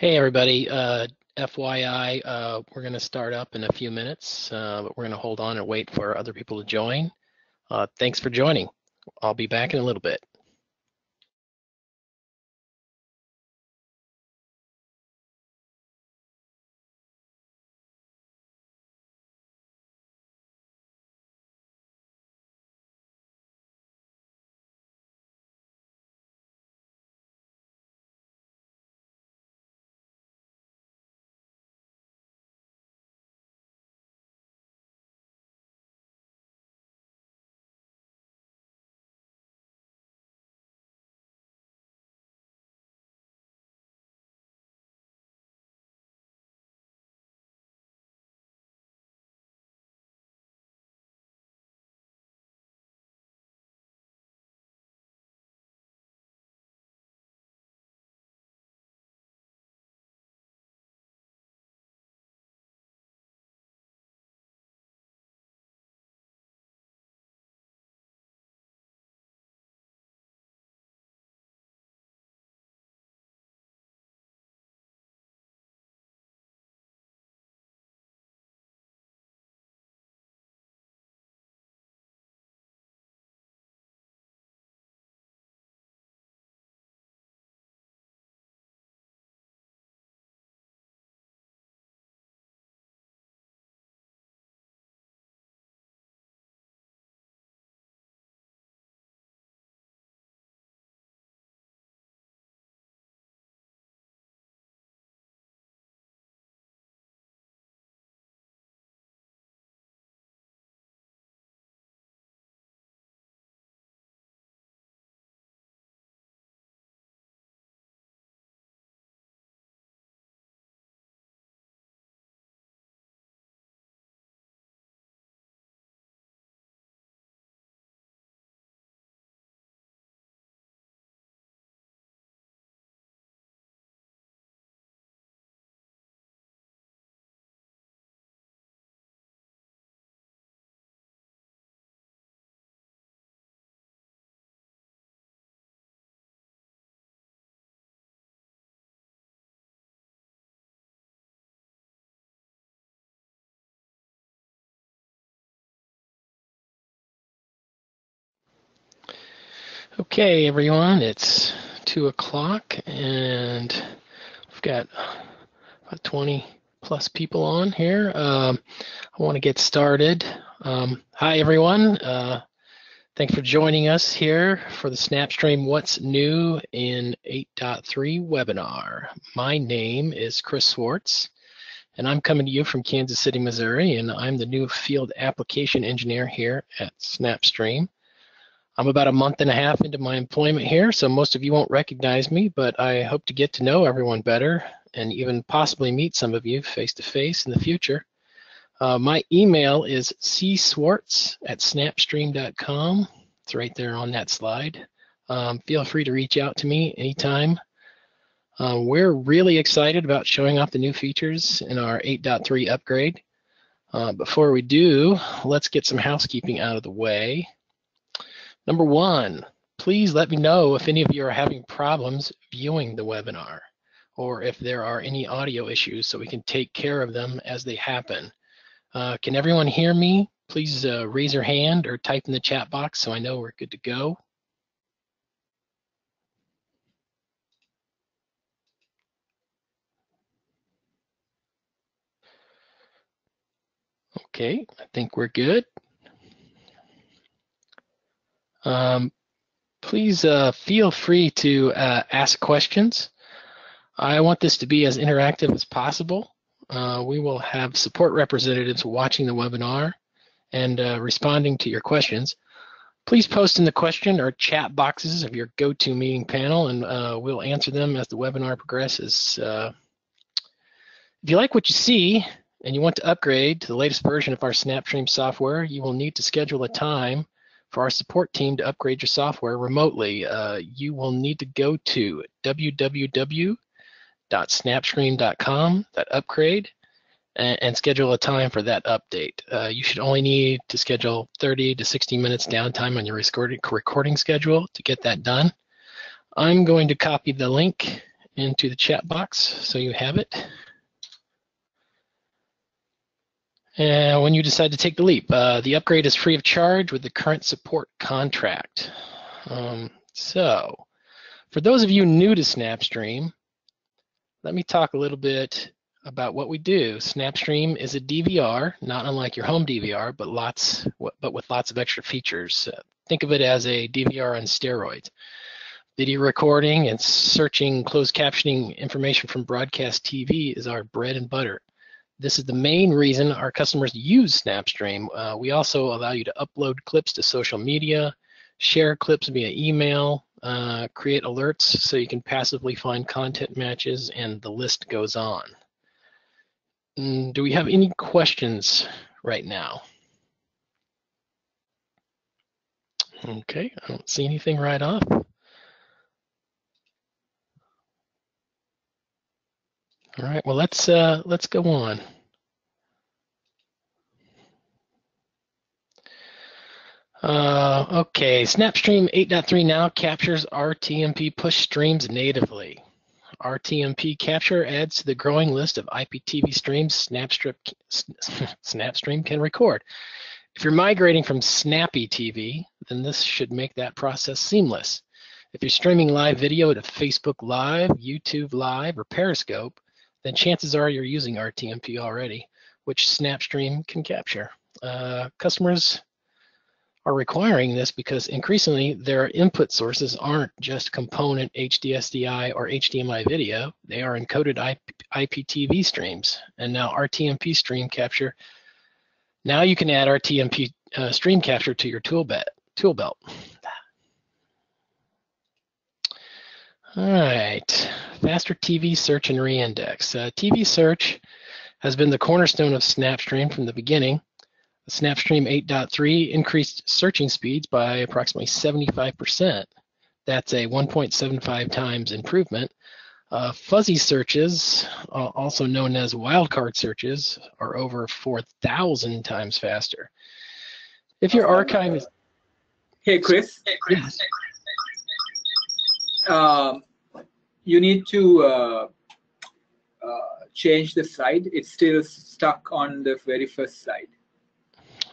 Hey everybody, FYI, we're going to start up in a few minutes, but we're going to hold on and wait for other people to join. Thanks for joining. I'll be back in a little bit. Okay, everyone, it's 2 o'clock and we've got about 20 plus people on here. I want to get started. Hi, everyone. Thanks for joining us here for the SnapStream What's New in 8.3 webinar. My name is Chris Swartz, and I'm coming to you from Kansas City, Missouri, and I'm the new field application engineer here at SnapStream. I'm about a month and a half into my employment here, so most of you won't recognize me, but I hope to get to know everyone better and even possibly meet some of you face-to-face in the future. My email is cswartz@snapstream.com. It's right there on that slide. Feel free to reach out to me anytime. We're really excited about showing off the new features in our 8.3 upgrade. Before we do, let's get some housekeeping out of the way. Number one, please let me know if any of you are having problems viewing the webinar, or if there are any audio issues so we can take care of them as they happen. Can everyone hear me? Please raise your hand or type in the chat box so I know we're good to go. Okay, I think we're good. Please feel free to ask questions. I want this to be as interactive as possible. We will have support representatives watching the webinar and responding to your questions. Please post in the question or chat boxes of your GoToMeeting panel, and we'll answer them as the webinar progresses. If you like what you see and you want to upgrade to the latest version of our SnapStream software, you will need to schedule a time for our support team to upgrade your software remotely. You will need to go to www.snapstream.com/upgrade and schedule a time for that update. You should only need to schedule 30 to 60 minutes downtime on your recording schedule to get that done. I'm going to copy the link into the chat box so you have it. And when you decide to take the leap, the upgrade is free of charge with the current support contract. So for those of you new to SnapStream, let me talk a little bit about what we do. SnapStream is a DVR, not unlike your home DVR, but with lots of extra features. Think of it as a DVR on steroids. Video recording and searching closed captioning information from broadcast TV is our bread and butter. This is the main reason our customers use SnapStream. We also allow you to upload clips to social media, share clips via email, create alerts so you can passively find content matches, and the list goes on. Do we have any questions right now? Okay, I don't see anything right off. All right, well, let's go on. Okay, SnapStream 8.3 now captures RTMP push streams natively. RTMP capture adds to the growing list of IPTV streams SnapStream can record. If you're migrating from Snappy TV, then this should make that process seamless. If you're streaming live video to Facebook Live, YouTube Live, or Periscope, then chances are you're using RTMP already, which SnapStream can capture. Customers are requiring this because increasingly their input sources aren't just component HDSDI or HDMI video, they are encoded IPTV streams. And now RTMP stream capture, now you can add RTMP stream capture to your tool belt. All right, faster TV search and reindex. TV search has been the cornerstone of SnapStream from the beginning. SnapStream 8.3 increased searching speeds by approximately 75%. That's a 1.75 times improvement. Fuzzy searches, also known as wildcard searches, are over 4,000 times faster. If your archive is... Hey, Chris. Yes. You need to change the slide. It's still stuck on the very first slide.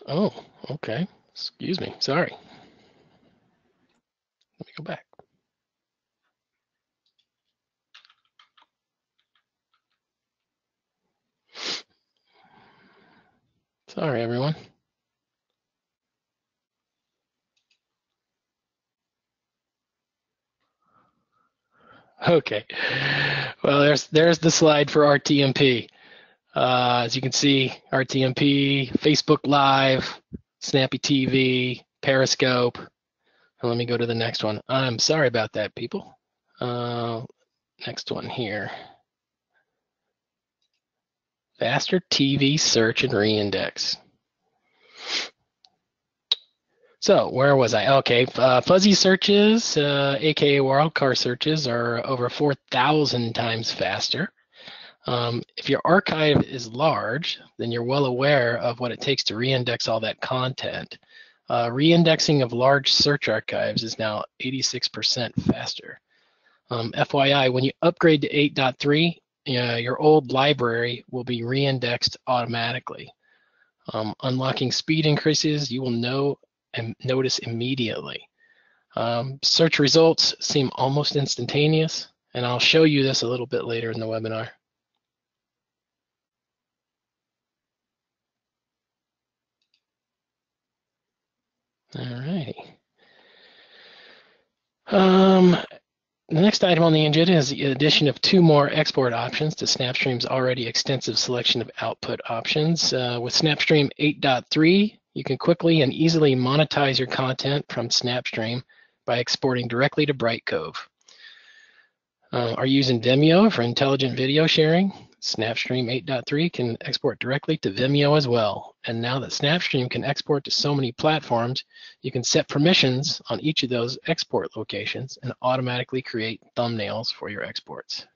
Oh, okay. Excuse me. Sorry. Let me go back. Sorry, everyone. Okay. Well, there's the slide for RTMP. As you can see, RTMP, Facebook Live, Snappy TV, Periscope. And let me go to the next one. I'm sorry about that, people. Next one here. Faster TV search and reindex. So where was I? Okay, fuzzy searches, aka wildcard searches, are over 4,000 times faster. If your archive is large, then you're well aware of what it takes to reindex all that content. Reindexing of large search archives is now 86% faster. FYI, when you upgrade to 8.3, your old library will be reindexed automatically. Unlocking speed increases, you will know and notice immediately. Search results seem almost instantaneous, and I'll show you this a little bit later in the webinar. All righty. The next item on the agenda is the addition of 2 more export options to SnapStream's already extensive selection of output options. With SnapStream 8.3, you can quickly and easily monetize your content from SnapStream by exporting directly to Brightcove. Are you using Vimeo for intelligent video sharing? SnapStream 8.3 can export directly to Vimeo as well. And now that SnapStream can export to so many platforms, you can set permissions on each of those export locations and automatically create thumbnails for your exports.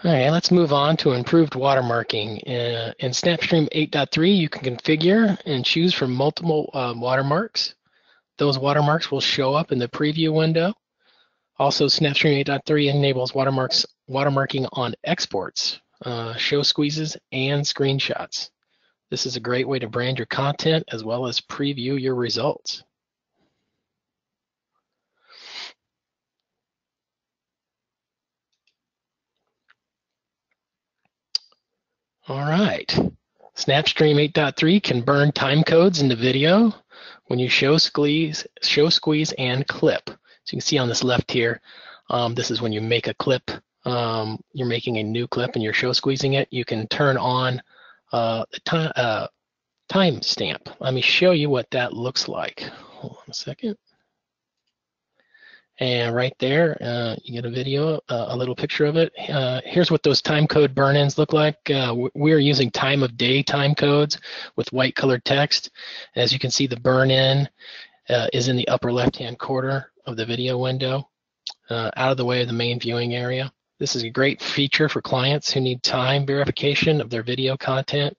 All right, let's move on to improved watermarking. In SnapStream 8.3, you can configure and choose from multiple watermarks. Those watermarks will show up in the preview window. Also, SnapStream 8.3 enables watermarking on exports, show squeezes, and screenshots. This is a great way to brand your content as well as preview your results. All right. SnapStream 8.3 can burn timecodes into video when you show squeeze, and clip. So you can see on this left here, this is when you make a clip. You're making a new clip and you're show squeezing it. You can turn on the time stamp. Let me show you what that looks like. Hold on a second. And right there, you get a video, a little picture of it. Here's what those timecode burn-ins look like. We're using time of day timecodes with white colored text. As you can see, the burn-in is in the upper left-hand corner of the video window, out of the way of the main viewing area. This is a great feature for clients who need time verification of their video content,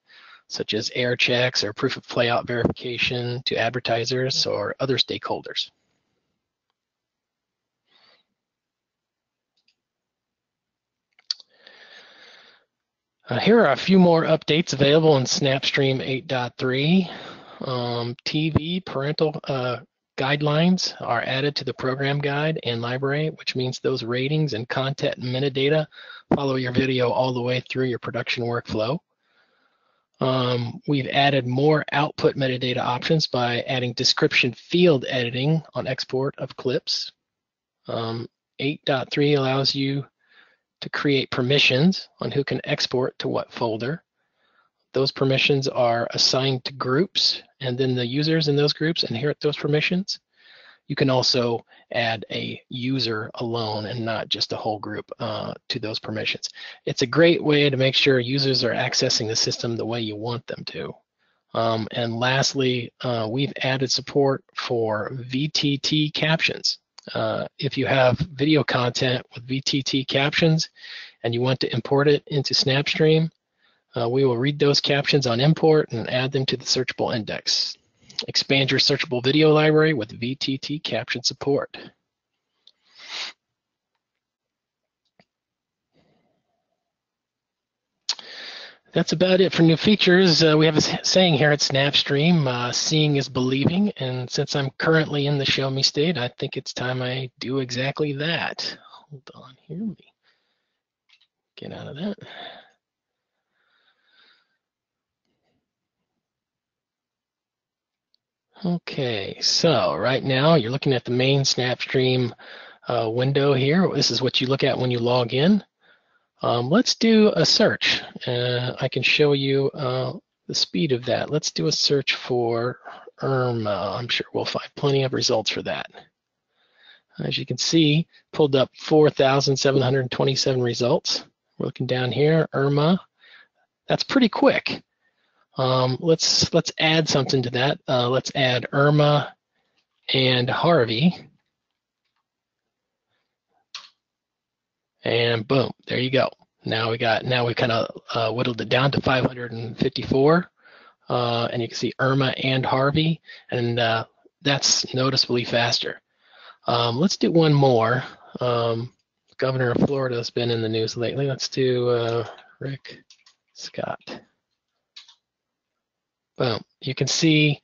such as error checks or proof of playout verification to advertisers or other stakeholders. Here are a few more updates available in SnapStream 8.3. TV parental guidelines are added to the program guide and library, which means those ratings and content metadata follow your video all the way through your production workflow. We've added more output metadata options by adding description field editing on export of clips. 8.3 allows you to create permissions on who can export to what folder. Those permissions are assigned to groups, and then the users in those groups inherit those permissions. You can also add a user alone and not just a whole group to those permissions. It's a great way to make sure users are accessing the system the way you want them to. And lastly, we've added support for VTT captions. If you have video content with VTT captions and you want to import it into SnapStream, we will read those captions on import and add them to the searchable index. Expand your searchable video library with VTT caption support. That's about it for new features. We have a saying here at SnapStream, seeing is believing, and since I'm currently in the show me state, I think it's time I do exactly that. Hold on here, let me get out of that. Okay, so right now you're looking at the main SnapStream window here. This is what you look at when you log in. Let's do a search. I can show you the speed of that. Let's do a search for Irma. I'm sure we'll find plenty of results for that. As you can see, pulled up 4,727 results. We're looking down here, Irma. That's pretty quick. Let's add something to that. Let's add Irma and Harvey. And boom, there you go. Now we kind of whittled it down to 554, and you can see Irma and Harvey, and that's noticeably faster. Let's do one more. Governor of Florida has been in the news lately. Let's do Rick Scott. Boom. You can see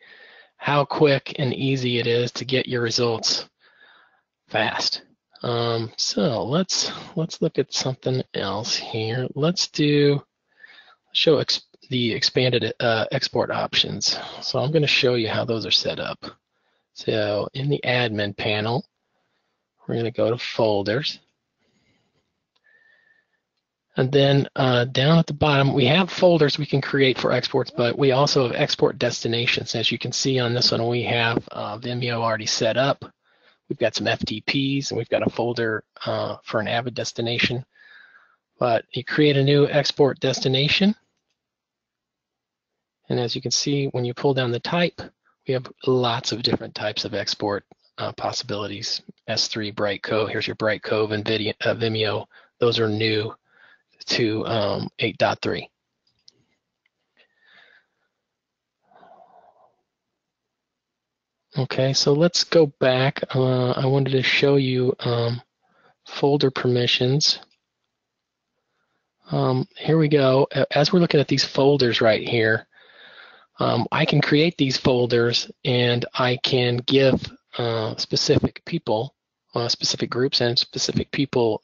how quick and easy it is to get your results fast. So let's look at something else here. Let's show the expanded export options. So I'm going to show you how those are set up. So in the admin panel, we're going to go to folders. And then down at the bottom, we have folders we can create for exports, but we also have export destinations. As you can see on this one, we have Vimeo already set up. We've got some FTPs, and we've got a folder for an Avid destination. But you create a new export destination. And as you can see, when you pull down the type, we have lots of different types of export possibilities. S3, Brightcove, here's your Brightcove and Vimeo. Those are new. to 8.3. Okay, so let's go back. I wanted to show you folder permissions. Here we go. As we're looking at these folders right here, I can create these folders and I can give specific people, specific groups and specific people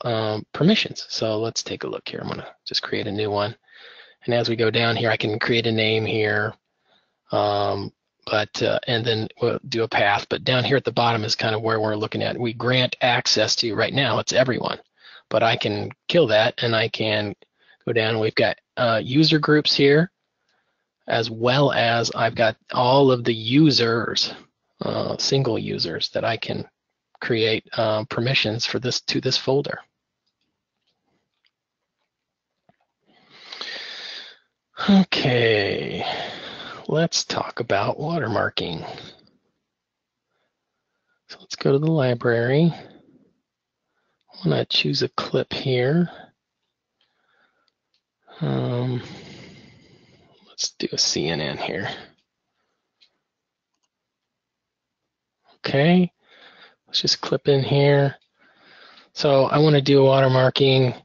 permissions. So let's take a look here. I'm going to just create a new one. And as we go down here, I can create a name here, and then we'll do a path. But down here at the bottom is kind of where we're looking at. We grant access to, right now, it's everyone. But I can kill that and I can go down. We've got user groups here, as well as I've got all of the users, single users that I can create permissions for this to this folder. Okay, let's talk about watermarking. So let's go to the library. I want to choose a clip here. Let's do a CNN here. Okay, let's just clip in here. So I want to do watermarking.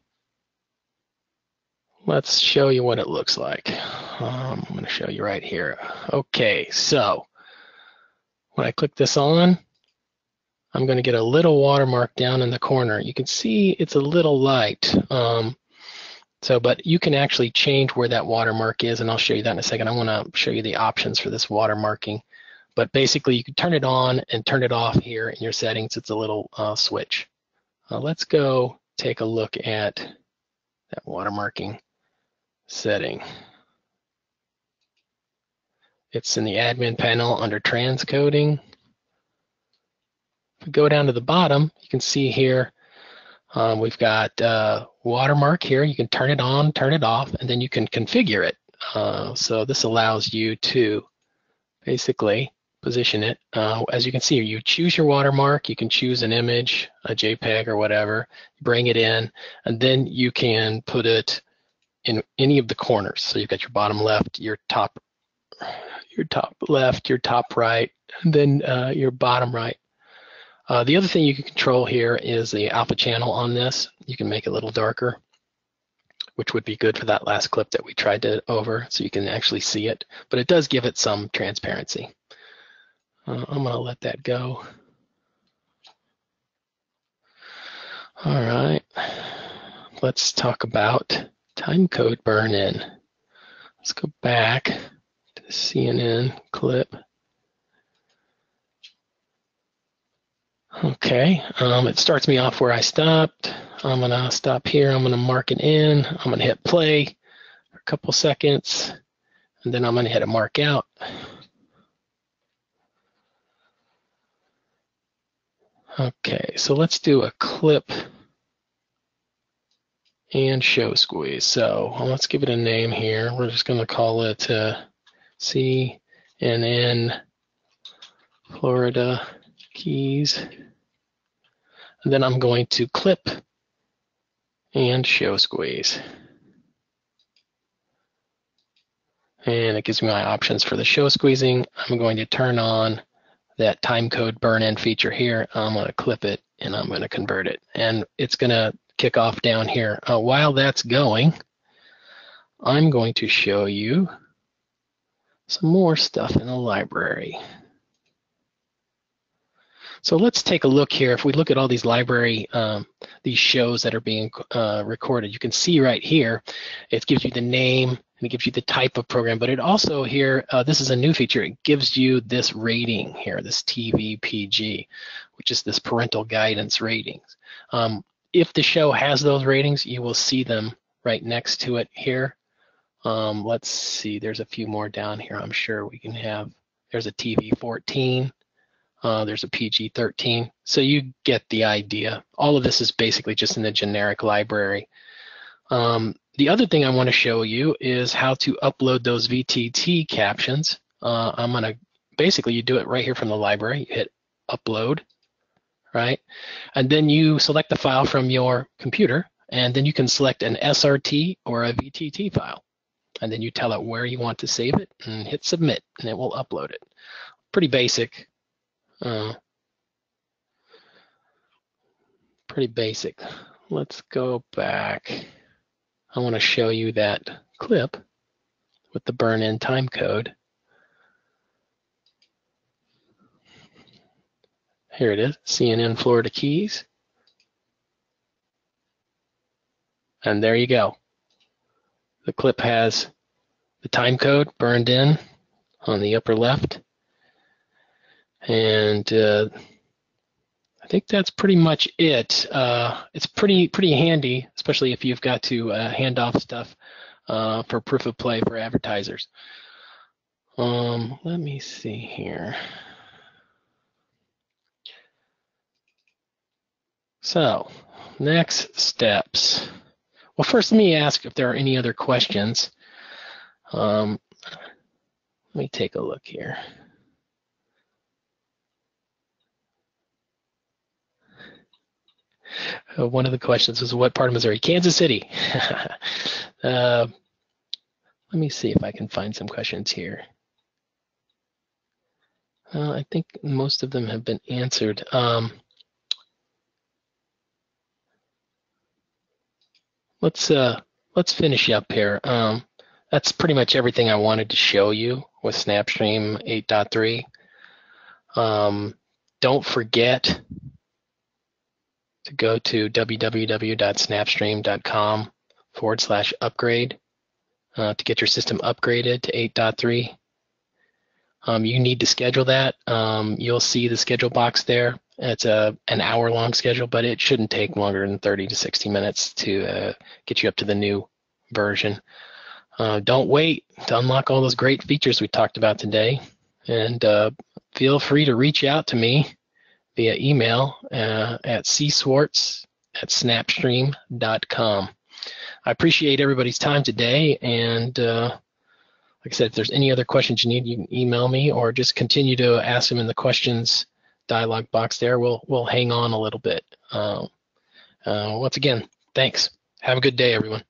Let's show you what it looks like. I'm going to show you right here. Okay, so when I click this on, I'm going to get a little watermark down in the corner. You can see it's a little light. But you can actually change where that watermark is, and I'll show you that in a second. I want to show you the options for this watermarking. But basically, you can turn it on and turn it off here in your settings. It's a little switch. Let's go take a look at that watermarking setting. It's in the admin panel under transcoding. If we go down to the bottom, you can see here we've got watermark here. You can turn it on, turn it off, and then you can configure it. So this allows you to basically position it. As you can see, you choose your watermark. You can choose an image, a JPEG or whatever, bring it in, and then you can put it in any of the corners. So you've got your bottom left, your top left, your top right, and then your bottom right. The other thing you can control here is the alpha channel on this. You can make it a little darker, which would be good for that last clip that we tried to over, so you can actually see it. But it does give it some transparency. I'm going to let that go. All right. Let's talk about timecode burn-in. Let's go back to the CNN clip. Okay, it starts me off where I stopped. I'm going to stop here. I'm going to mark it in. I'm going to hit play for a couple seconds, and then I'm going to hit a mark out. Okay, so let's do a clip and show squeeze. So let's give it a name here. We're just going to call it CNN Florida Keys. And then I'm going to clip and show squeeze. And it gives me my options for the show squeezing. I'm going to turn on that timecode burn-in feature here. I'm going to clip it and I'm going to convert it. And it's going to kick off down here. While that's going, I'm going to show you some more stuff in the library. So let's take a look here. If we look at all these library, these shows that are being recorded, you can see right here, it gives you the name and it gives you the type of program, but it also here, this is a new feature, it gives you this rating here, this TVPG, which is this parental guidance ratings. If the show has those ratings, you will see them right next to it here. Let's see, there's a few more down here I'm sure we can have. There's a TV 14. There's a PG-13, so you get the idea. All of this is basically just in the generic library. The other thing I want to show you is how to upload those VTT captions. I'm going to, basically you do it right here from the library. You hit upload, right? And then you select the file from your computer and then you can select an SRT or a VTT file. And then you tell it where you want to save it and hit submit, and it will upload it. Pretty basic. Pretty basic. Let's go back. I want to show you that clip with the burn-in time code. Here it is, CNN Florida Keys. And there you go. The clip has the time code burned in on the upper left. And I think that's pretty much it. It's pretty handy, especially if you've got to hand off stuff for proof of play for advertisers. Let me see here. So, next steps. Well, first let me ask if there are any other questions. Let me take a look here. One of the questions was, what part of Missouri? Kansas City. Let me see if I can find some questions here. I think most of them have been answered. Let's finish up here. That's pretty much everything I wanted to show you with SnapStream 8.3. Don't forget to go to www.snapstream.com/upgrade to get your system upgraded to 8.3. You need to schedule that. You'll see the schedule box there. It's an hour-long schedule, but it shouldn't take longer than 30 to 60 minutes to get you up to the new version. Don't wait to unlock all those great features we talked about today. And feel free to reach out to me via email at cswartz@snapstream.com. I appreciate everybody's time today, and like I said, if there's any other questions you need, you can email me or just continue to ask them in the questions dialog box there. We'll hang on a little bit. Once again, thanks. Have a good day, everyone.